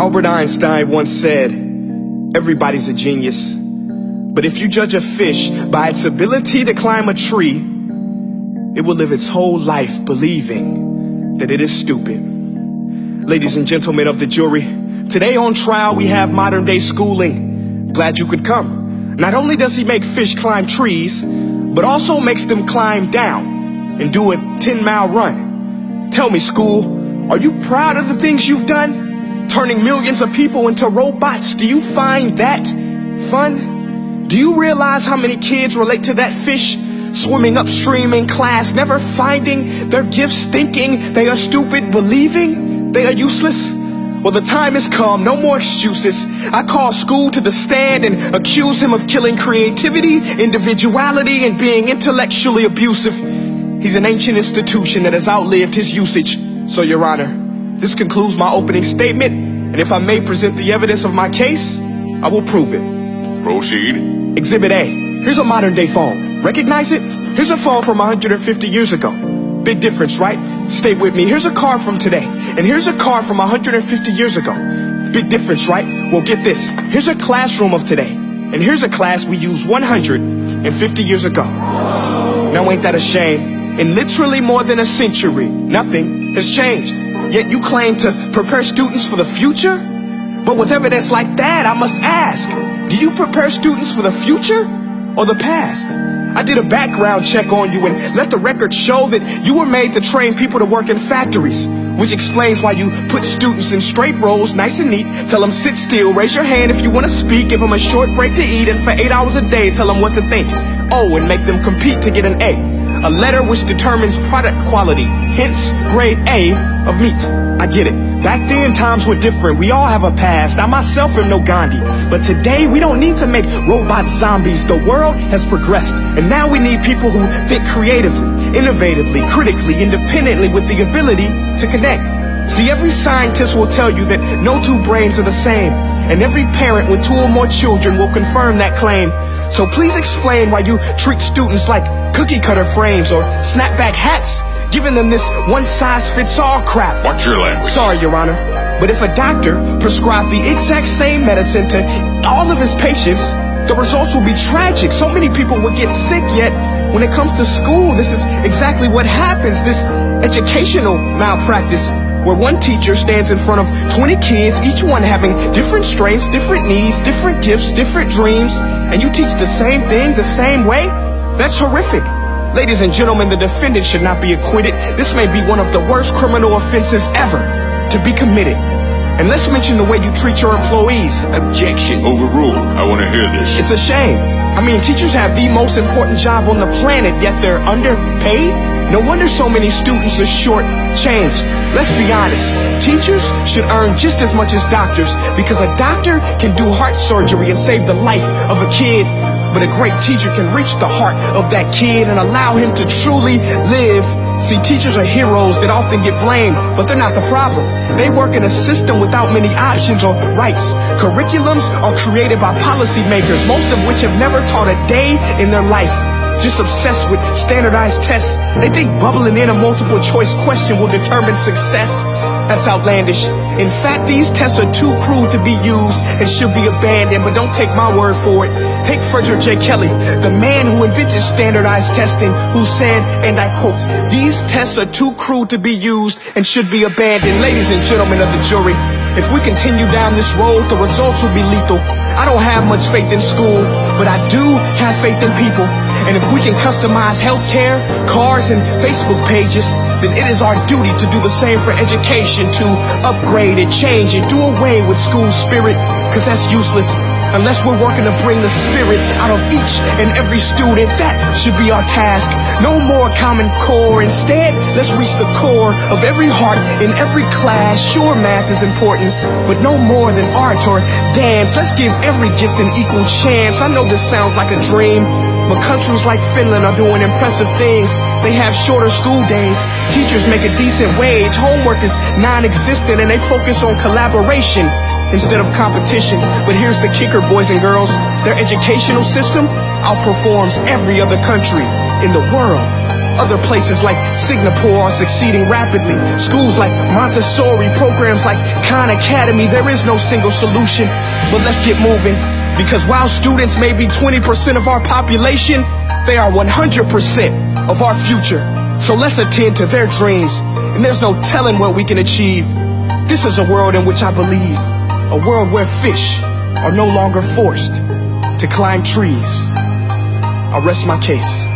Albert Einstein once said, everybody's a genius. But if you judge a fish by its ability to climb a tree, it will live its whole life believing that it is stupid. Ladies and gentlemen of the jury, today on trial we have modern day schooling. Glad you could come. Not only does he make fish climb trees, but also makes them climb down and do a 10-mile run. Tell me, school, are you proud of the things you've done? Turning millions of people into robots, do you find that fun? Do you realize how many kids relate to that fish swimming upstream in class, never finding their gifts, thinking they are stupid, believing they are useless? Well, the time has come, no more excuses. I call school to the stand and accuse him of killing creativity, individuality, and being intellectually abusive. He's an ancient institution that has outlived his usage. So, Your Honor, this concludes my opening statement, and if I may present the evidence of my case, I will prove it. Proceed. Exhibit A. Here's a modern day phone. Recognize it? Here's a phone from 150 years ago. Big difference, right? Stay with me. Here's a car from today, and here's a car from 150 years ago. Big difference, right? Well, get this. Here's a classroom of today, and here's a class we used 150 years ago. Now ain't that a shame? In literally more than a century, nothing has changed. Yet you claim to prepare students for the future? But with evidence like that, I must ask, do you prepare students for the future or the past? I did a background check on you and let the record show that you were made to train people to work in factories, which explains why you put students in straight rows, nice and neat, tell them sit still, raise your hand if you want to speak, give them a short break to eat, and for 8 hours a day, tell them what to think. Oh, and make them compete to get an A letter which determines product quality, hence grade A of meat. I get it. Back then, times were different. We all have a past. I myself am no Gandhi. But today, we don't need to make robot zombies. The world has progressed. And now we need people who think creatively, innovatively, critically, independently, with the ability to connect. See, every scientist will tell you that no two brains are the same. And every parent with 2 or more children will confirm that claim. So please explain why you treat students like cookie cutter frames or snapback hats, giving them this one-size-fits-all crap. Watch your language. Sorry, Your Honor, but if a doctor prescribed the exact same medicine to all of his patients, the results will be tragic. So many people will get sick, yet when it comes to school, this is exactly what happens, this educational malpractice, where one teacher stands in front of 20 kids, each one having different strengths, different needs, different gifts, different dreams, and you teach the same thing the same way? That's horrific. Ladies and gentlemen, the defendant should not be acquitted. This may be one of the worst criminal offenses ever to be committed. And let's mention the way you treat your employees. Objection. Overruled. I want to hear this. It's a shame. I mean, teachers have the most important job on the planet, yet they're underpaid? No wonder so many students are short-changed. Let's be honest. Teachers should earn just as much as doctors, because a doctor can do heart surgery and save the life of a kid. But a great teacher can reach the heart of that kid and allow him to truly live. See, teachers are heroes that often get blamed, but they're not the problem. They work in a system without many options or rights. Curriculums are created by policymakers, most of which have never taught a day in their life. Just obsessed with standardized tests. They think bubbling in a multiple choice question will determine success. That's outlandish. In fact, these tests are too cruel to be used and should be abandoned, but don't take my word for it. Take Frederick J. Kelly, the man who invented standardized testing, who said, and I quote, "These tests are too cruel to be used and should be abandoned." Ladies and gentlemen of the jury, if we continue down this road, the results will be lethal. I don't have much faith in school, but I do have faith in people. And if we can customize healthcare, cars, and Facebook pages, then it is our duty to do the same for education, to upgrade and change and do away with school spirit, because that's useless. Unless we're working to bring the spirit out of each and every student, that should be our task. No more Common Core. Instead, let's reach the core of every heart in every class. Sure, math is important, but no more than art or dance. Let's give every gift an equal chance. I know this sounds like a dream, but countries like Finland are doing impressive things. They have shorter school days. Teachers make a decent wage. Homework is non-existent, and they focus on collaboration instead of competition. But here's the kicker, boys and girls. Their educational system outperforms every other country in the world. Other places like Singapore are succeeding rapidly. Schools like Montessori, programs like Khan Academy. There is no single solution, but let's get moving. Because while students may be 20% of our population, they are 100% of our future. So let's attend to their dreams, and there's no telling what we can achieve. This is a world in which I believe, a world where fish are no longer forced to climb trees. I'll rest my case.